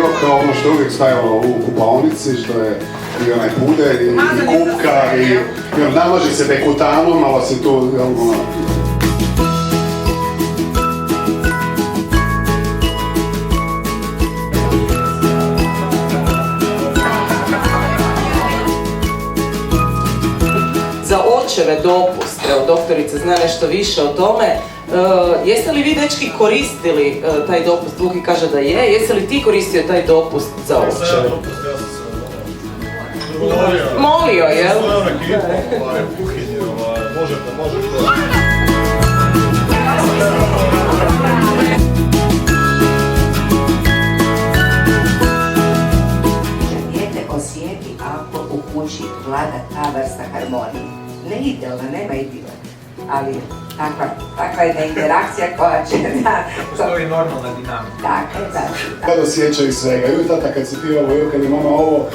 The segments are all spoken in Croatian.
bilo kao ono što je uvijek stajalo u kupaonici, što je i onaj puder i kupka i namaže se bekutanom, malo se tu... Za očeve dopust, evo doktorica zna nešto više o tome, jeste li vi dečki koristili taj dopust? Luki kaže da je, jeste li ti koristio taj dopust za očeve? Molio, jel? Dijete osjeti ako u kući vlada ta vrsta harmonije. Ne idealna, nema idealna, ali takva jedna interakcija koja će da... To je normalna dinamika. Tako. Kad osjećaju svega. I tata kad se pivalo, i kad je mama ovo,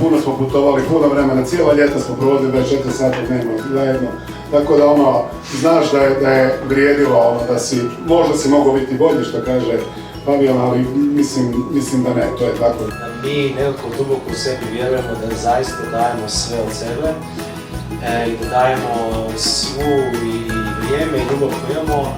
puno smo putovali, puno vremena, cijela ljeta smo provodili 24 sata dnevno zajedno. Tako da ono, znaš da je vrijedilo, da si, možda si mogao biti bolji što kaže Fabijan, ali mislim da ne, to je tako. Mi nekako duboko u sebi vjerujemo da zaista dajemo sve od sebe i da dajemo svu i vrijeme i ljubav koju imamo